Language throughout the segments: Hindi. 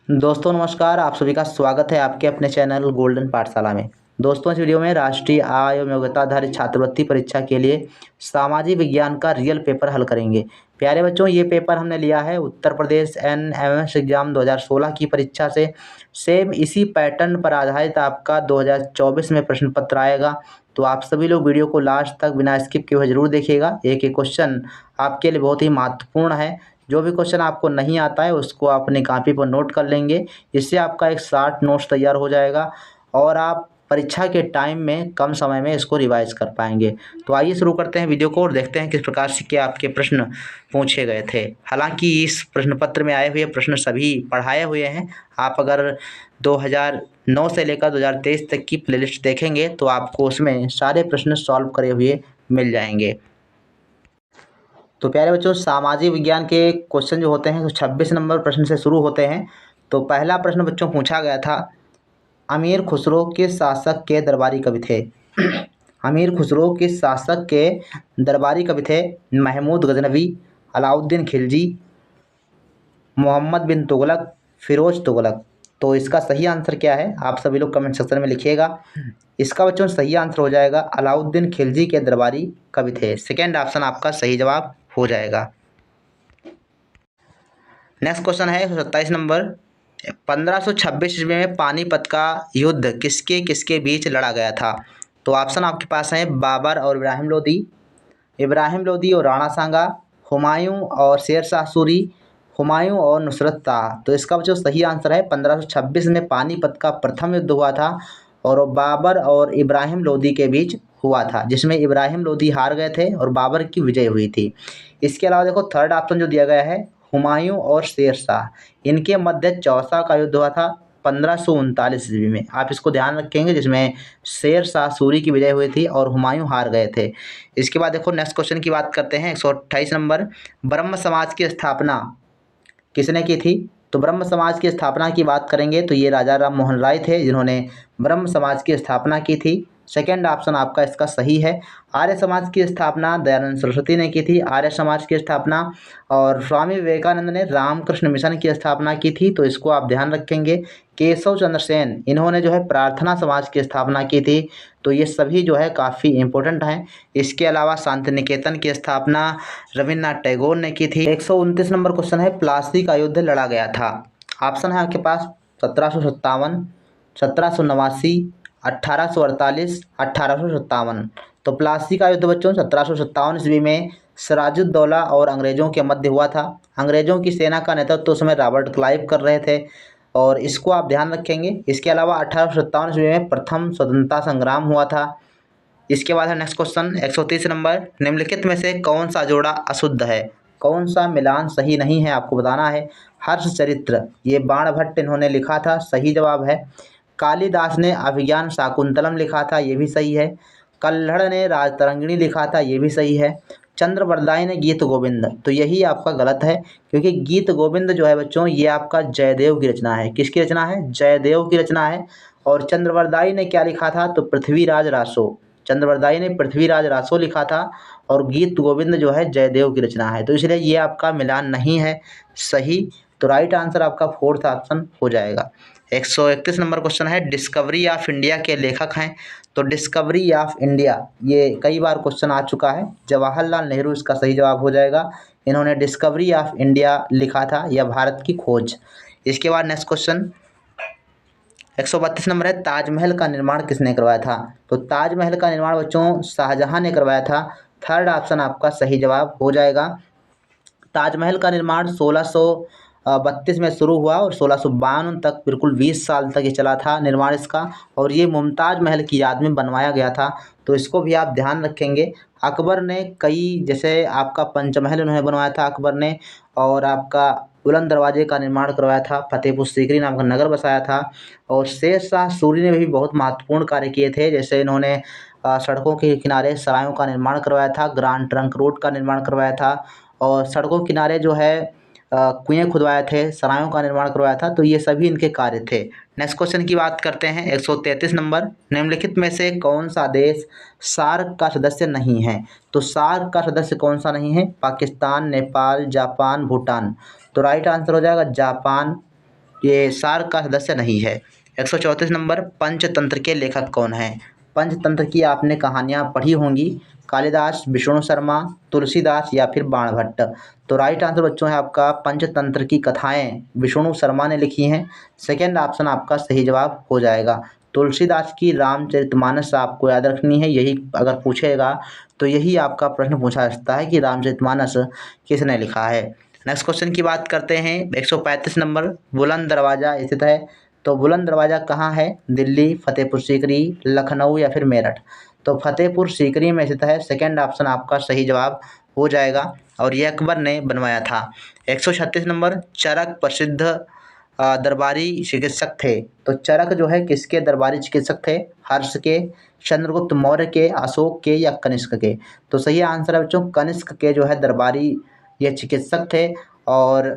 दोस्तों नमस्कार, आप सभी का स्वागत है आपके अपने चैनल गोल्डन पाठशाला में। दोस्तों इस वीडियो में राष्ट्रीय आय एवं योग्यता आधारित छात्रवृत्ति परीक्षा के लिए सामाजिक विज्ञान का रियल पेपर हल करेंगे। प्यारे बच्चों, ये पेपर हमने लिया है उत्तर प्रदेश एनएमएस एग्जाम 2016 की परीक्षा से। सेम इसी पैटर्न पर आधारित आपका 2024 में प्रश्न पत्र आएगा। तो आप सभी लोग वीडियो को लास्ट तक बिना स्किप किए हुए जरूर देखिएगा। एक एक क्वेश्चन आपके लिए बहुत ही महत्वपूर्ण है। जो भी क्वेश्चन आपको नहीं आता है उसको आप अपनी कॉपी पर नोट कर लेंगे। इससे आपका एक शॉर्ट नोट्स तैयार हो जाएगा और आप परीक्षा के टाइम में कम समय में इसको रिवाइज कर पाएंगे। तो आइए शुरू करते हैं वीडियो को और देखते हैं किस प्रकार से क्या आपके प्रश्न पूछे गए थे। हालांकि इस प्रश्न पत्र में आए हुए प्रश्न सभी पढ़ाए हुए हैं। आप अगर 2009 से लेकर 2023 तक की प्लेलिस्ट देखेंगे तो आपको उसमें सारे प्रश्न सॉल्व करे हुए मिल जाएंगे। तो प्यारे बच्चों, सामाजिक विज्ञान के क्वेश्चन जो होते हैं तो 26 नंबर प्रश्न से शुरू होते हैं। तो पहला प्रश्न बच्चों पूछा गया था, अमीर खुसरो किस शासक के दरबारी कवि थे? अमीर खुसरो किस शासक के दरबारी कवि थे? महमूद गजनवी, अलाउद्दीन खिलजी, मोहम्मद बिन तुगलक, फिरोज तुगलक। तो इसका सही आंसर क्या है आप सभी लोग कमेंट सेक्शन में लिखिएगा। इसका बच्चों सही आंसर हो जाएगा अलाउद्दीन खिलजी के दरबारी कवि थे। सेकेंड ऑप्शन आपका सही जवाब हो जाएगा। नेक्स्ट क्वेश्चन है 27 नंबर, 1526 ईस्वी में पानीपत का युद्ध किसके किसके बीच लड़ा गया था? तो ऑप्शन आपके पास है बाबर और इब्राहिम लोदी, इब्राहिम लोदी और राणा सांगा, हुमायूं और शेर शाह सूरी, हुमायूं और नुसरत शाह। तो इसका जो सही आंसर है 1526 में पानीपत का प्रथम युद्ध हुआ था और वो बाबर और इब्राहिम लोदी के बीच हुआ था, जिसमें इब्राहिम लोदी हार गए थे और बाबर की विजय हुई थी। इसके अलावा देखो थर्ड ऑप्शन जो दिया गया है हुमायूं और शेर शाह, इनके मध्य चौसा का युद्ध हुआ था 1539 ईस्वी में। आप इसको ध्यान रखेंगे, जिसमें शेर शाह सूरी की विजय हुई थी और हुमायूं हार गए थे। इसके बाद देखो नेक्स्ट क्वेश्चन की बात करते हैं 128 नंबर, ब्रह्म समाज की स्थापना किसने की थी? तो ब्रह्म समाज की स्थापना की बात करेंगे तो ये राजा राम मोहन राय थे जिन्होंने ब्रह्म समाज की स्थापना की थी। सेकेंड ऑप्शन आपका इसका सही है। आर्य समाज की स्थापना दयानंद सरस्वती ने की थी, आर्य समाज की स्थापना। और स्वामी विवेकानंद ने रामकृष्ण मिशन की स्थापना की थी, तो इसको आप ध्यान रखेंगे। केशव चंद्र सेन इन्होंने जो है प्रार्थना समाज की स्थापना की थी। तो ये सभी जो है काफ़ी इंपॉर्टेंट हैं। इसके अलावा शांति निकेतन की स्थापना रविन्द्रनाथ टैगोर ने की थी। 129 नंबर क्वेश्चन है, प्लासी का युद्ध लड़ा गया था। ऑप्शन है आपके पास 1757, 1789, 1848, 1857। तो प्लासी का युद्ध बच्चों 1757 ईस्वी में सिराजुद्दौला और अंग्रेज़ों के मध्य हुआ था। अंग्रेज़ों की सेना का नेतृत्व तो उस समय रॉबर्ट क्लाइव कर रहे थे और इसको आप ध्यान रखेंगे। इसके अलावा 1857 ईस्वी में प्रथम स्वतंत्रता संग्राम हुआ था। इसके बाद है नेक्स्ट क्वेश्चन 130 नंबर, निम्नलिखित में से कौन सा जोड़ा अशुद्ध है? कौन सा मिलान सही नहीं है आपको बताना है। हर्षचरित्र ये बाणभट्ट इन्होंने लिखा था, सही जवाब है। कालिदास ने अभिज्ञान शाकुंतलम लिखा था, ये भी सही है। कल्हड़ ने राजतरंगिणी लिखा था, ये भी सही है। चंद्रवरदाई ने गीत गोविंद, तो यही आपका गलत है, क्योंकि गीत गोविंद जो है बच्चों ये आपका जयदेव की रचना है। किसकी रचना है? जयदेव की रचना है। और चंद्रवरदाई ने क्या लिखा था? तो पृथ्वीराज रासो, चंद्रवरदाई ने पृथ्वीराज रासो लिखा था और गीत गोविंद जो है जयदेव की रचना है। तो इसलिए ये आपका मिलान नहीं है सही। तो राइट आंसर आपका फोर्थ ऑप्शन हो जाएगा। 131 नंबर क्वेश्चन है, डिस्कवरी ऑफ इंडिया के लेखक हैं? तो डिस्कवरी ऑफ इंडिया ये कई बार क्वेश्चन आ चुका है, जवाहरलाल नेहरू इसका सही जवाब हो जाएगा। इन्होंने डिस्कवरी ऑफ इंडिया लिखा था या भारत की खोज। इसके बाद नेक्स्ट क्वेश्चन 132 नंबर है, ताजमहल का निर्माण किसने करवाया था? तो ताजमहल का निर्माण बच्चों शाहजहां ने करवाया था। थर्ड ऑप्शन आपका सही जवाब हो जाएगा। ताजमहल का निर्माण 1632 में शुरू हुआ और 1652 तक बिल्कुल 20 साल तक ये चला था निर्माण इसका, और ये मुमताज़ महल की याद में बनवाया गया था। तो इसको भी आप ध्यान रखेंगे। अकबर ने कई, जैसे आपका पंचमहल उन्होंने बनवाया था अकबर ने, और आपका बुलंद दरवाजे का निर्माण करवाया था, फतेहपुर सीकरी नाम का नगर बसाया था। और शेर शाह सूरी ने भी बहुत महत्वपूर्ण कार्य किए थे, जैसे इन्होंने सड़कों के किनारे सरायों का निर्माण करवाया था, ग्रांड ट्रंक रोड का निर्माण करवाया था, और सड़कों किनारे जो है कुएँ खुदवाए थे, सरायों का निर्माण करवाया था। तो ये सभी इनके कार्य थे। नेक्स्ट क्वेश्चन की बात करते हैं 133 नंबर, निम्नलिखित में से कौन सा देश सार्क का सदस्य नहीं है? तो सार्क का सदस्य कौन सा नहीं है? पाकिस्तान, नेपाल, जापान, भूटान। तो राइट आंसर हो जाएगा जापान। ये सार्क का सदस्य नहीं है। 134 नंबर, पंचतंत्र के लेखक कौन हैं? पंचतंत्र की आपने कहानियाँ पढ़ी होंगी, कालिदास, विष्णु शर्मा, तुलसीदास या फिर बाणभट्ट। तो राइट आंसर बच्चों है आपका पंचतंत्र की कथाएं विष्णु शर्मा ने लिखी हैं। सेकेंड ऑप्शन आपका सही जवाब हो जाएगा। तुलसीदास की रामचरितमानस आपको याद रखनी है, यही अगर पूछेगा तो यही आपका प्रश्न पूछा जा सकता है कि रामचरितमानस किसने लिखा है। नेक्स्ट क्वेश्चन की बात करते हैं। 135 नंबर, बुलंद दरवाज़ा स्थित है। तो बुलंद दरवाज़ा कहाँ है? दिल्ली, फतेहपुर सीकरी, लखनऊ या फिर मेरठ। तो फतेहपुर सीकरी में स्थित है। सेकेंड ऑप्शन आपका सही जवाब हो जाएगा और ये अकबर ने बनवाया था। 136 नंबर, चरक प्रसिद्ध दरबारी चिकित्सक थे। तो चरक जो है किसके दरबारी चिकित्सक थे? हर्ष के, चंद्रगुप्त मौर्य के, अशोक के या कनिष्क के। तो सही आंसर है बच्चों कनिष्क के जो है दरबारी ये चिकित्सक थे। और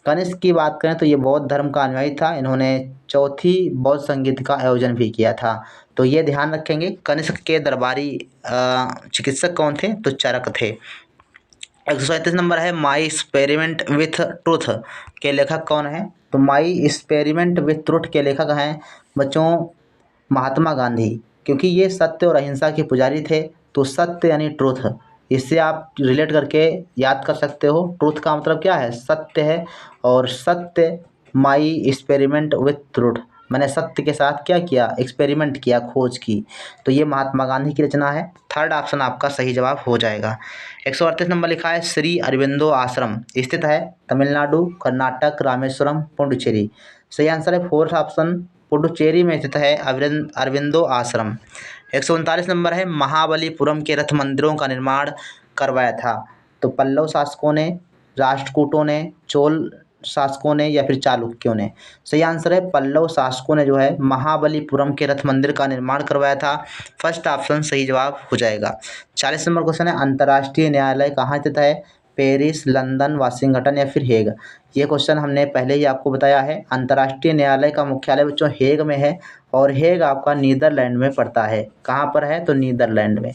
कनिष्क की बात करें तो ये बौद्ध धर्म का अनुयायी था। इन्होंने चौथी बौद्ध संगीत का आयोजन भी किया था। तो ये ध्यान रखेंगे कनिष्क के दरबारी चिकित्सक कौन थे? तो चरक थे। 137 नंबर है, माई एक्सपेरिमेंट विथ ट्रुथ के लेखक कौन है? तो माई एक्सपेरिमेंट विथ ट्रुथ के लेखक हैं बच्चों महात्मा गांधी, क्योंकि ये सत्य और अहिंसा के पुजारी थे। तो सत्य यानी ट्रुथ, इससे आप रिलेट करके याद कर सकते हो। ट्रुथ का मतलब क्या है? सत्य है। और सत्य, माई एक्सपेरिमेंट विथ ट्रुथ, मैंने सत्य के साथ क्या किया? एक्सपेरिमेंट किया, खोज की। तो ये महात्मा गांधी की रचना है। थर्ड ऑप्शन आपका सही जवाब हो जाएगा। 138 नंबर लिखा है, श्री अरविंदो आश्रम स्थित है तमिलनाडु, कर्नाटक, रामेश्वरम, पुडुचेरी। सही आंसर है फोर्थ ऑप्शन, पुडुचेरी में स्थित है अरविंदो आश्रम। 139 नंबर है, महाबलीपुरम के रथ मंदिरों का निर्माण करवाया था। तो पल्लव शासकों ने, राष्ट्रकूटों ने, चोल शासकों ने या फिर चालुक्यों ने। सही आंसर है पल्लव शासकों ने जो है महाबलीपुरम के रथ मंदिर का निर्माण करवाया था। फर्स्ट ऑप्शन सही जवाब हो जाएगा। 40 नंबर क्वेश्चन है, अंतर्राष्ट्रीय न्यायालय कहाँ स्थित है? पेरिस, लंदन, वाशिंगटन या फिर हेग। ये क्वेश्चन हमने पहले ही आपको बताया है। अंतर्राष्ट्रीय न्यायालय का मुख्यालय बच्चों हेग में है और हेग आपका नीदरलैंड में पड़ता है। कहाँ पर है? तो नीदरलैंड में।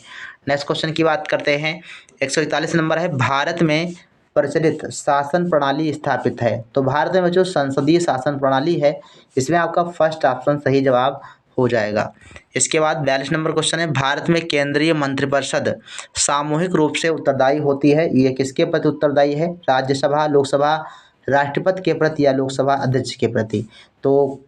नेक्स्ट क्वेश्चन की बात करते हैं। 141 नंबर है, भारत में प्रचलित शासन प्रणाली स्थापित है। तो भारत में जो संसदीय शासन प्रणाली है इसमें आपका फर्स्ट ऑप्शन सही जवाब हो जाएगा। इसके बाद 42 नंबर क्वेश्चन है, भारत में केंद्रीय मंत्रिपरिषद सामूहिक रूप से उत्तरदायी होती है। ये किसके प्रति उत्तरदायी है? राज्यसभा, लोकसभा, राष्ट्रपति के प्रति या लोकसभा अध्यक्ष के प्रति। तो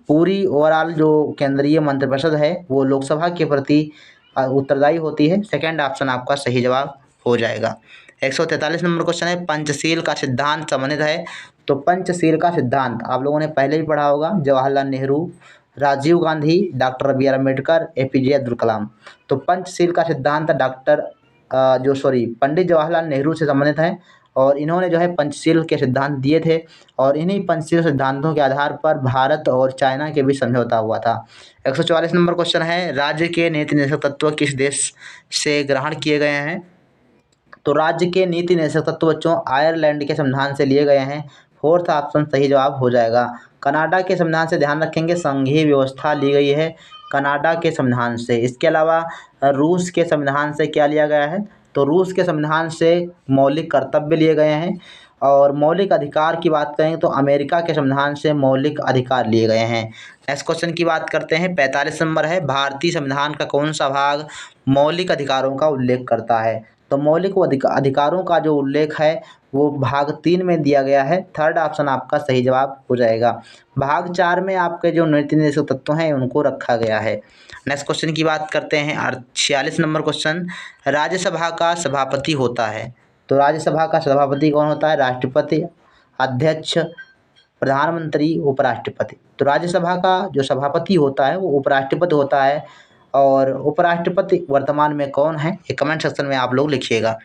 पूरी ओवरऑल जो केंद्रीय मंत्रिपरिषद है वो लोकसभा के प्रति उत्तरदायी होती है। सेकेंड ऑप्शन आपका सही जवाब हो जाएगा। 143 नंबर क्वेश्चन है, पंचशील का सिद्धांत संबंधित है। तो पंचशील का सिद्धांत आप लोगों ने पहले भी पढ़ा होगा, Jawaharlal Nehru, Rajiv Gandhi, doctor B R Ambedkar, APJ Abdul Kalam. तो पंचशील का सिद्धांत पंडित जवाहरलाल नेहरू से संबंधित है और इन्होंने जो है पंचशील के सिद्धांत दिए थे और इन्हीं पंचशील सिद्धांतों के आधार पर भारत और चाइना के बीच समझौता हुआ था। 144 नंबर क्वेश्चन है, राज्य के नीति निर्देशक तत्व किस देश से ग्रहण किए गए हैं? तो राज्य के नीति निर्देशक तत्व बच्चों आयरलैंड के संविधान से लिए गए हैं। फोर्थ ऑप्शन सही जवाब हो जाएगा। कनाडा के संविधान से ध्यान रखेंगे, संघीय व्यवस्था ली गई है कनाडा के संविधान से। इसके अलावा रूस के संविधान से क्या लिया गया है? तो रूस के संविधान से मौलिक कर्तव्य लिए गए हैं। और मौलिक अधिकार की बात करें तो अमेरिका के संविधान से मौलिक अधिकार लिए गए हैं। नेक्स्ट क्वेश्चन की बात करते हैं। 45 नंबर है, भारतीय संविधान का कौन सा भाग मौलिक अधिकारों का उल्लेख करता है? तो मौलिक अधिकारों का जो उल्लेख है वो भाग 3 में दिया गया है। थर्ड ऑप्शन आपका सही जवाब हो जाएगा। भाग 4 में आपके जो नीति निर्देशक तत्व हैं उनको रखा गया है। नेक्स्ट क्वेश्चन की बात करते हैं। 46 नंबर क्वेश्चन, राज्यसभा का सभापति होता है। तो राज्यसभा का सभापति कौन होता है? राष्ट्रपति, अध्यक्ष, प्रधानमंत्री, उपराष्ट्रपति। तो राज्यसभा का जो सभापति होता है वो उपराष्ट्रपति होता है। और उपराष्ट्रपति वर्तमान में कौन है? ये कमेंट सेक्शन में आप लोग लिखिएगा।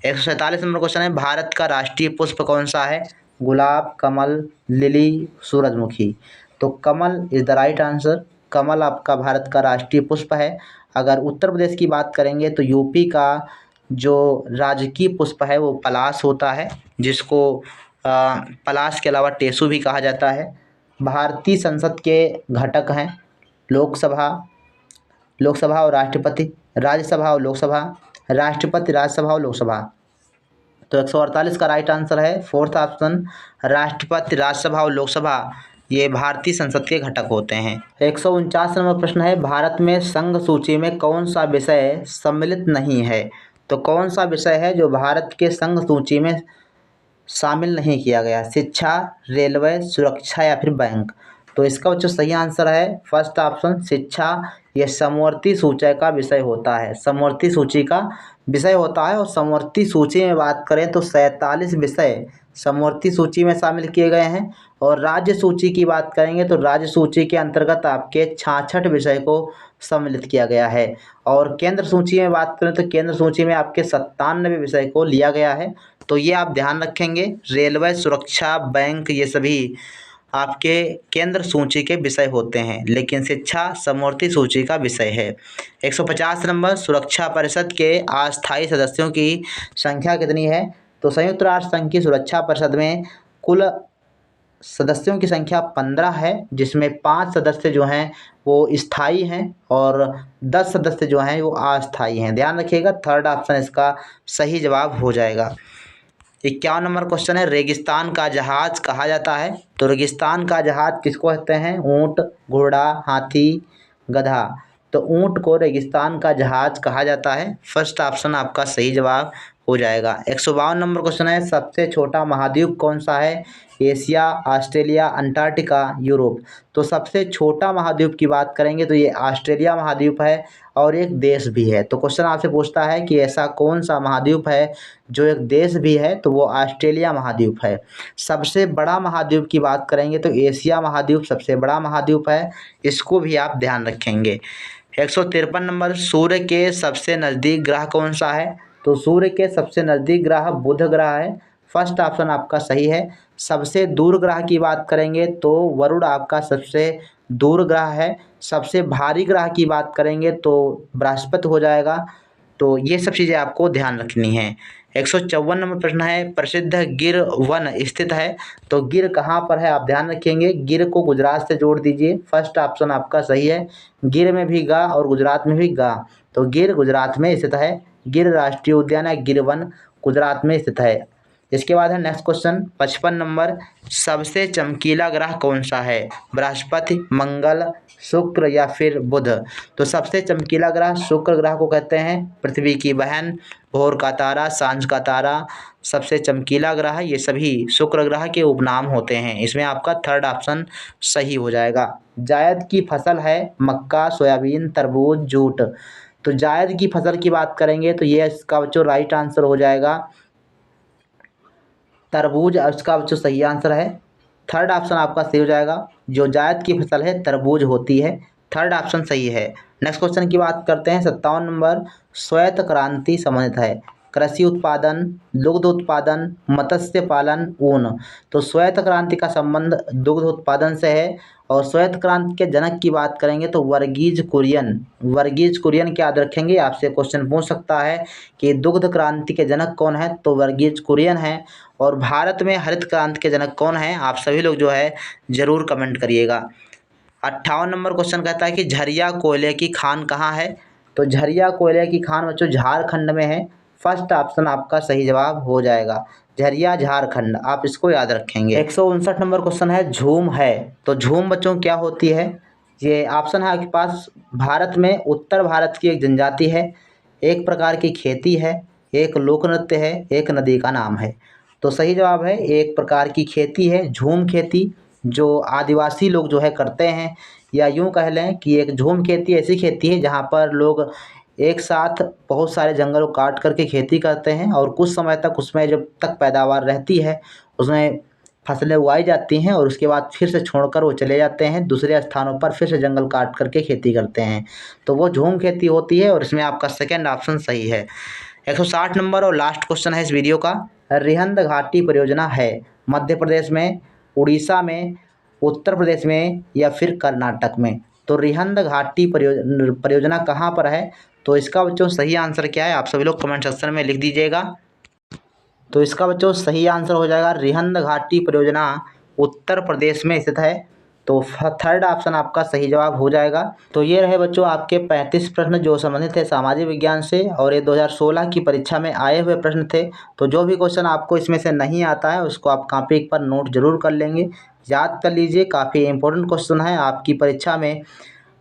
147 नंबर क्वेश्चन है, भारत का राष्ट्रीय पुष्प कौन सा है? गुलाब, कमल, लिली, सूरजमुखी। तो कमल इज द राइट आंसर। कमल आपका भारत का राष्ट्रीय पुष्प है। अगर उत्तर प्रदेश की बात करेंगे तो यूपी का जो राजकीय पुष्प है वो पलाश होता है, जिसको पलाश के अलावा टेसू भी कहा जाता है। भारतीय संसद के घटक हैं लोकसभा और राष्ट्रपति, राज्यसभा और लोकसभा, राष्ट्रपति, राज्यसभा और लोकसभा। तो 148 का राइट आंसर है फोर्थ ऑप्शन, राष्ट्रपति, राज्यसभा और लोकसभा ये भारतीय संसद के घटक होते हैं। 149 नंबर प्रश्न है, भारत में संघ सूची में कौन सा विषय सम्मिलित नहीं है? तो कौन सा विषय है जो भारत के संघ सूची में शामिल नहीं किया गया? शिक्षा, रेलवे, सुरक्षा या फिर बैंक? तो इसका जो सही आंसर है फर्स्ट ऑप्शन शिक्षा। ये समवर्ती सूची का विषय होता है, समवर्ती सूची का विषय होता है। और समवर्ती सूची में बात करें तो 47 विषय समवर्ती सूची में शामिल किए गए हैं। और राज्य सूची की बात करेंगे तो राज्य सूची के अंतर्गत आपके 66 विषय को सम्मिलित किया गया है। और केंद्र सूची में बात करें तो केंद्र सूची में आपके 97 विषय को लिया गया है। तो ये आप ध्यान रखेंगे, रेलवे, सुरक्षा, बैंक ये सभी आपके केंद्र सूची के विषय होते हैं, लेकिन शिक्षा समवर्ती सूची का विषय है। 150 नंबर, सुरक्षा परिषद के अस्थायी सदस्यों की संख्या कितनी है? तो संयुक्त राष्ट्र संघ की सुरक्षा परिषद में कुल सदस्यों की संख्या 15 है, जिसमें 5 सदस्य जो हैं वो स्थायी हैं और 10 सदस्य जो हैं वो अस्थायी हैं। ध्यान रखिएगा, थर्ड ऑप्शन इसका सही जवाब हो जाएगा। 51 नंबर क्वेश्चन है, रेगिस्तान का जहाज कहा जाता है? तो रेगिस्तान का जहाज किसको कहते हैं? ऊंट, घोड़ा, हाथी, गधा? तो ऊंट को रेगिस्तान का जहाज कहा जाता है। फर्स्ट ऑप्शन आपका सही जवाब हो जाएगा। 152 नंबर क्वेश्चन है, सबसे छोटा महाद्वीप कौन सा है? Asia, Australia, Antarctica, Europe? तो सबसे छोटा महाद्वीप की बात करेंगे तो ये ऑस्ट्रेलिया महाद्वीप है और एक देश भी है। तो क्वेश्चन आपसे पूछता है कि ऐसा कौन सा महाद्वीप है जो एक देश भी है? तो वो ऑस्ट्रेलिया महाद्वीप है। सबसे बड़ा महाद्वीप की बात करेंगे तो एशिया महाद्वीप सबसे बड़ा महाद्वीप है, इसको भी आप ध्यान रखेंगे। 153 नंबर, सूर्य के सबसे नज़दीक ग्रह कौन सा है? तो सूर्य के सबसे नज़दीक ग्रह बुध ग्रह है। फर्स्ट ऑप्शन आपका सही है। सबसे दूर ग्रह की बात करेंगे तो वरुण आपका सबसे दूर ग्रह है। सबसे भारी ग्रह की बात करेंगे तो बृहस्पति हो जाएगा। तो ये सब चीज़ें आपको ध्यान रखनी है। 154 नंबर प्रश्न है, प्रसिद्ध गिर वन स्थित है? तो गिर कहाँ पर है आप ध्यान रखेंगे, गिर को गुजरात से जोड़ दीजिए। फर्स्ट ऑप्शन आपका सही है, गिर में भी गा और गुजरात में भी गा। तो गिर गुजरात में स्थित है, गिर राष्ट्रीय उद्यान है, गिर वन गुजरात में स्थित है। इसके बाद है नेक्स्ट क्वेश्चन 55 नंबर, सबसे चमकीला ग्रह कौन सा है? बृहस्पति, मंगल, शुक्र या फिर बुध? तो सबसे चमकीला ग्रह शुक्र ग्रह को कहते हैं। पृथ्वी की बहन, भोर का तारा, सांझ का तारा, सबसे चमकीला ग्रह, ये सभी शुक्र ग्रह के उपनाम होते हैं। इसमें आपका थर्ड ऑप्शन सही हो जाएगा। जायद की फसल है मक्का, सोयाबीन, तरबूज, जूट? तो जायद की फसल की बात करेंगे तो ये इसका जो राइट आंसर हो जाएगा तरबूज, इसका जो सही आंसर है थर्ड ऑप्शन आपका सही हो जाएगा। जो जायद की फसल है तरबूज होती है, थर्ड ऑप्शन सही है। नेक्स्ट क्वेश्चन की बात करते हैं 57 नंबर, श्वेत क्रांति संबंधित है कृषि उत्पादन, दुग्ध उत्पादन, मत्स्य पालन, ऊन? तो श्वेत क्रांति का संबंध दुग्ध उत्पादन से है। और श्वेत क्रांति के जनक की बात करेंगे तो वर्गीज कुरियन, वर्गीज कुरियन क्या याद रखेंगे, आपसे क्वेश्चन पूछ सकता है कि दुग्ध क्रांति के जनक कौन है? तो वर्गीज कुरियन है। और भारत में हरित क्रांति के जनक कौन है? आप सभी लोग जो है ज़रूर कमेंट करिएगा। 58 नंबर क्वेश्चन कहता है कि झरिया कोयले की खान कहाँ है? तो झरिया कोयले की खान बच्चों झारखंड में है। फर्स्ट ऑप्शन आपका सही जवाब हो जाएगा, झरिया झारखंड, आप इसको याद रखेंगे। 159 नंबर क्वेश्चन है, झूम है? तो झूम बच्चों क्या होती है? ये ऑप्शन है आपके पास, भारत में उत्तर भारत की एक जनजाति है, एक प्रकार की खेती है, एक लोक नृत्य है, एक नदी का नाम है? तो सही जवाब है एक प्रकार की खेती है, झूम खेती, जो आदिवासी लोग जो है करते हैं। या यूँ कह लें कि एक झूम खेती ऐसी खेती है जहाँ पर लोग एक साथ बहुत सारे जंगल को काट करके खेती करते हैं और कुछ समय तक उसमें जब तक पैदावार रहती है उसमें फसलें उगाई जाती हैं और उसके बाद फिर से छोड़कर वो चले जाते हैं दूसरे स्थानों पर, फिर से जंगल काट करके खेती करते हैं। तो वो झूम खेती होती है और इसमें आपका सेकेंड ऑप्शन सही है। 160 नंबर और लास्ट क्वेश्चन है इस वीडियो का, रिहंद घाटी परियोजना है मध्य प्रदेश में, उड़ीसा में, उत्तर प्रदेश में या फिर कर्नाटक में? तो रिहंद घाटी परियोजना कहाँ पर है? तो इसका बच्चों सही आंसर क्या है, आप सभी लोग कमेंट सेक्शन में लिख दीजिएगा। तो इसका बच्चों सही आंसर हो जाएगा रिहंद घाटी परियोजना उत्तर प्रदेश में स्थित है। तो थर्ड ऑप्शन आपका सही जवाब हो जाएगा। तो ये रहे बच्चों आपके 35 प्रश्न जो संबंधित थे सामाजिक विज्ञान से और ये 2016 की परीक्षा में आए हुए प्रश्न थे। तो जो भी क्वेश्चन आपको इसमें से नहीं आता है उसको आप कॉपी पर नोट जरूर कर लेंगे। याद कर लीजिए, काफ़ी इंपॉर्टेंट क्वेश्चन है। आपकी परीक्षा में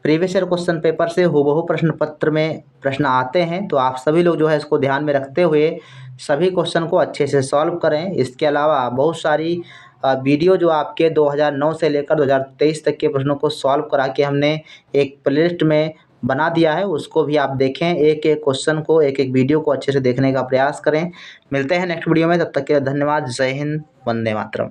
प्रीवियस ईयर क्वेश्चन पेपर से हूबहू प्रश्न पत्र में प्रश्न आते हैं, तो आप सभी लोग जो है इसको ध्यान में रखते हुए सभी क्वेश्चन को अच्छे से सॉल्व करें। इसके अलावा बहुत सारी वीडियो जो आपके 2009 से लेकर 2023 तक के प्रश्नों को सॉल्व करा के हमने एक प्लेलिस्ट में बना दिया है, उसको भी आप देखें। एक एक क्वेश्चन को, एक एक वीडियो को अच्छे से देखने का प्रयास करें। मिलते हैं नेक्स्ट वीडियो में, तब तक के लिए धन्यवाद। जय हिंद, वंदे मातरम।